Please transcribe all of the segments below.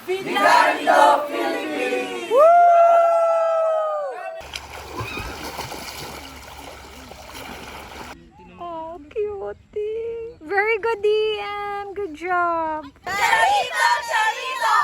Vidalito Philippines! Oh, cutie. Very good, DM. Good job. Charito! Charito!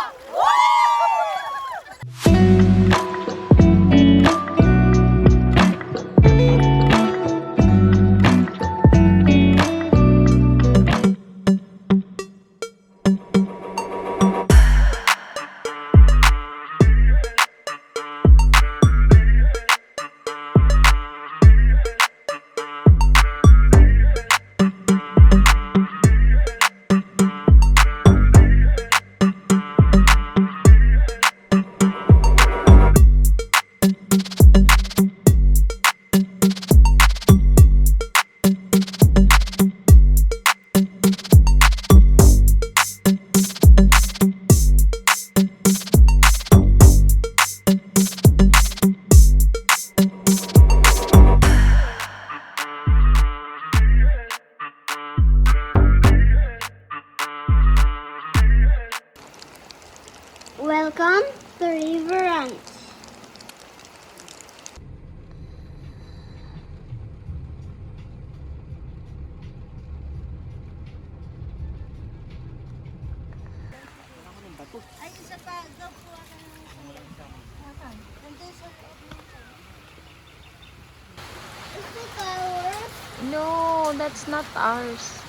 Welcome to River Ranch. Ay, isa pa. Go po ako. Nandun sa loob ng Is it ours? No, that's not ours.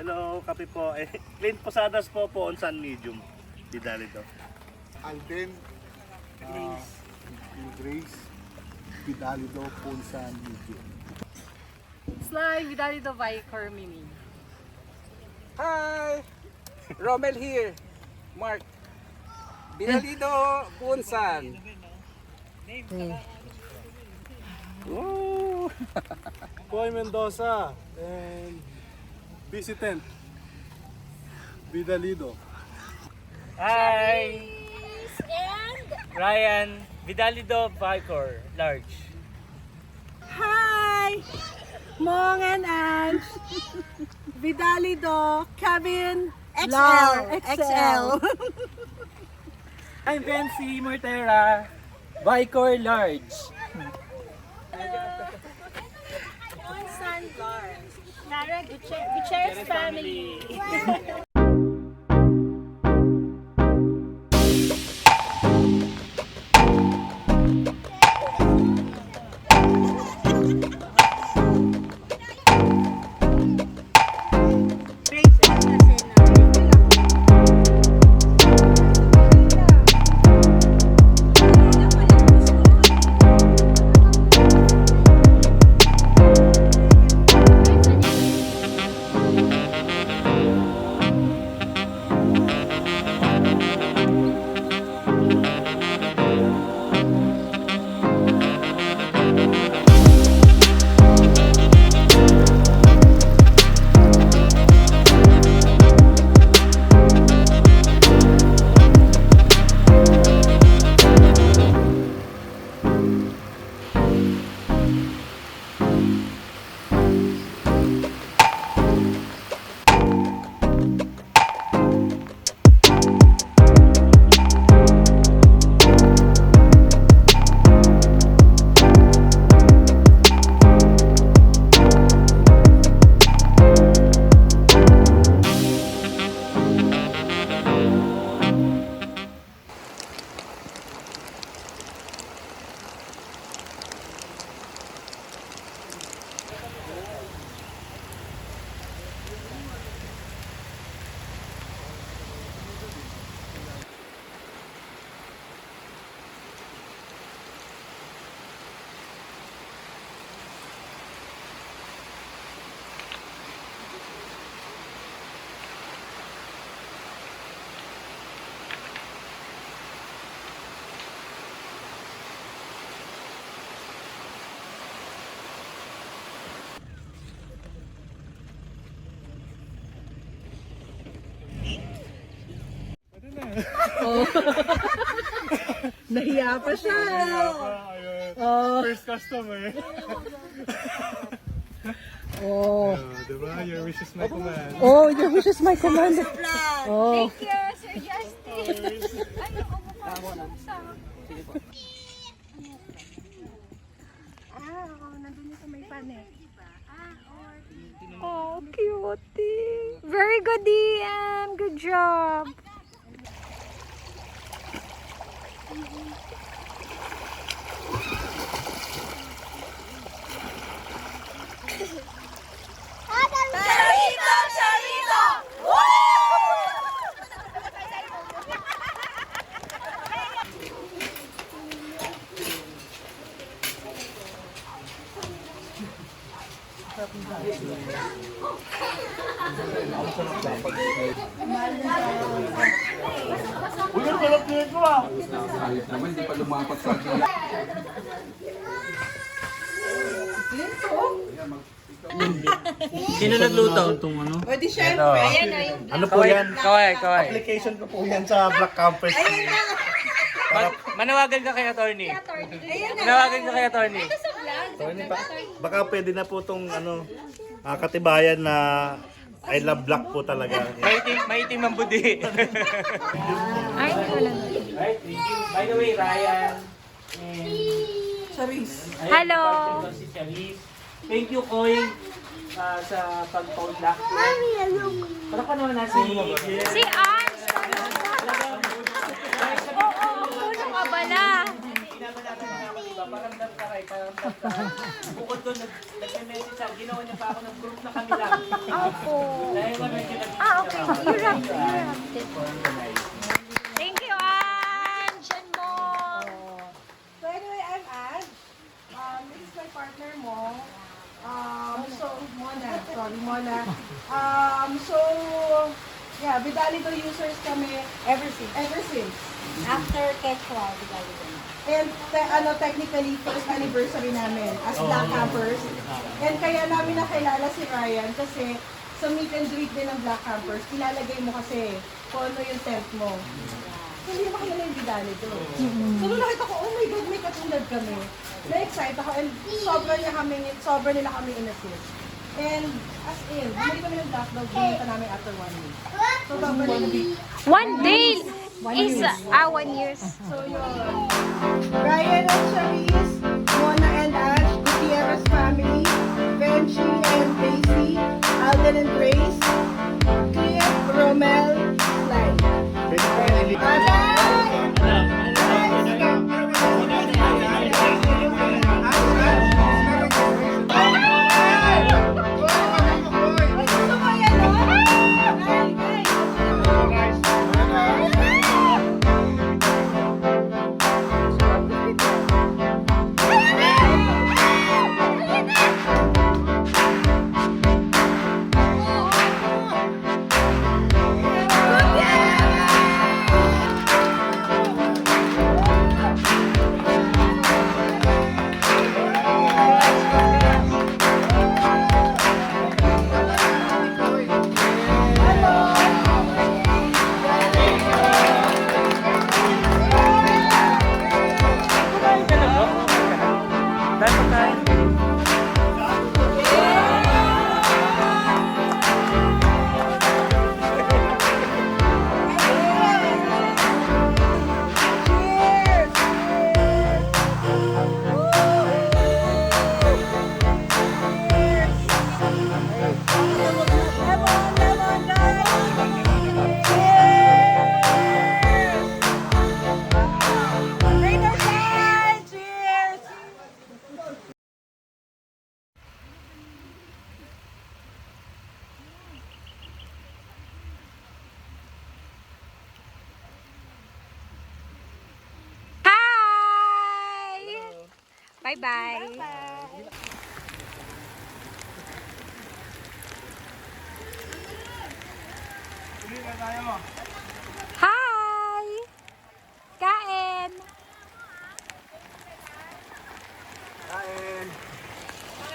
Hello, kape po. Plain posadas po on San Medium. Vidalito. Alden, Grace, Vidalito, Punsan, Medium. Sly, Vidalito, Vicor, Mimi. Hi! Romel here. Mark. Binalido, Punsan. Oh! Boy Mendoza and Visitant, Vidalido. Hi! And Ryan, Vidalido Vicor, large. Hi! Mong and Ange. Vidalido, Kevin, XL. I'm Bensi Mortera, Vicor, large. Son Lars. Nara Gutierrez family. Nahiya pa siya. Oh. First customer. Oh. Diba? Your wish is my command. Oh, your wish is my command. Oh. Thank you, Sir Justin. Ano, umupo sa pusa. Nandun yung sa may panet. Oh, cutie. Very good, DM. Good job. Charito, charito. Uy, ang balap nito ah. Ayos naman, hindi pa lumapat sa Sino nagluto? Pwede syempre. Ano po yan? Kaway. Application ko po yan sa Black Campers. Manawagan ka kay attorney. Manawagan ka kay attorney. Baka pwede na po itong katibayan na I love black po talaga. Maitim ang budi. Ay, wala na. Right, thank you. By the way, Ryan. Charis. Hello. Si Charis. Thank you, Koy, sa pag-paulak. Para pa naman natin. Si Ans. Oo, puno ka bala. Paramdam ka kay, paramdam ka. Bukod doon, nag-message siya. Ginawa niya pa ako ng group na kami lang. Opo. Dahil wala niya nag- Okay. You wrapped it. Thank you, Ange and Mom. So anyway, I'm Ange. This is my partner mo. Mona. So, yeah, Vidalido users kami ever since. After Quechua, Vidalido. And technically, first anniversary namin as Black Campers. And kaya namin nakilala si Ryan kasi sa meet and greet din ng Black Campers, ilalagay mo kasi kung ano yung tent mo. So, hindi makilala yung Vidalido. So, nung nakita ko, oh my God, may katulad kami. Na-excite ako and sobra nila kami in-assist. And as in, bumili kami ng Black Dog, binita namin after 1 week. So, sobra nila big. One day is 1 year. So, yun. Ryan and Charis, Mona and Ash, Gutierrez family, Benji and Daisy, Alden and Grace, Cliff, Romel, Sly. Bye-bye. Hi! Kain!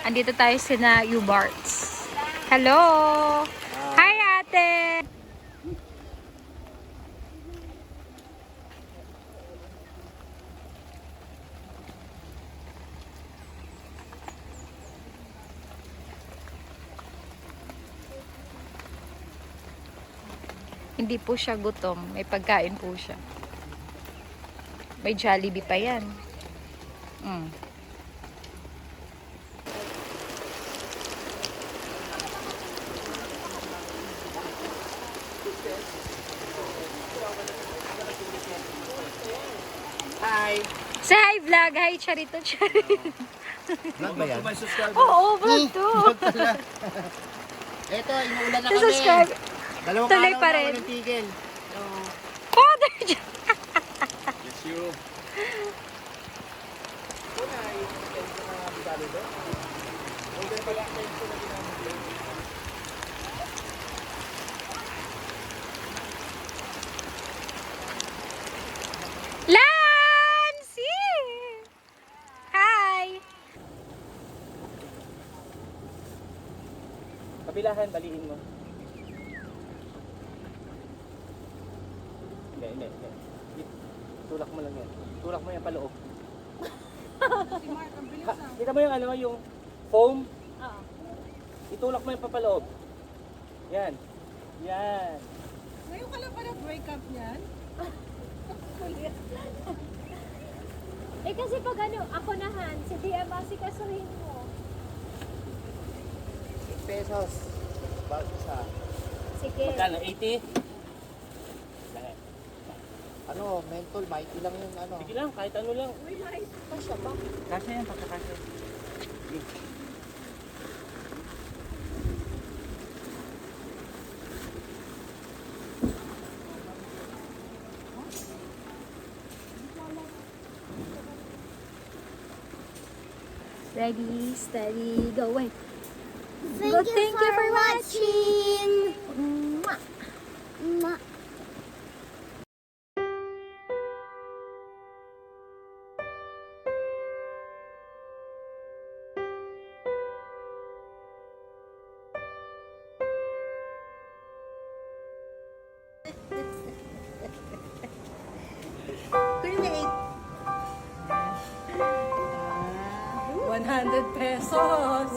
Andito tayo sina U-Barts. Hello! Hi, ate! Hindi po siya gutom. May pagkain po siya. May Jollibee pa yan. Mm. Hi! Say hi vlog. Hi Charito Charito. Vlog ba yan? Oo, vlog to. Eto, inuulan na kami. Subscribe. Dalawang Tuloy araw pa na rin. walang tigil. Father Yes, you. Lancy! Hi! Kabilahan, balihin mo. Hindi. Tulak mo lang yan. Tulak mo yan paloob. Kita mo yung ano, yung foam? Itulak mo yung papaloob. Yan. Yan. Ngayon ka lang pala break up niyan? Eh kasi pag ano, ako nahan, si DM asikasuhin mo. Pesos. Bawat isa. Sige. Magkano? 80? Lang. Ano, mental, mighty lang yung ano. Sige lang, kahit ano lang. Kasya yan, pagkakasya. Ready, steady, go away. Thank you for watching. Create. 100 pesos.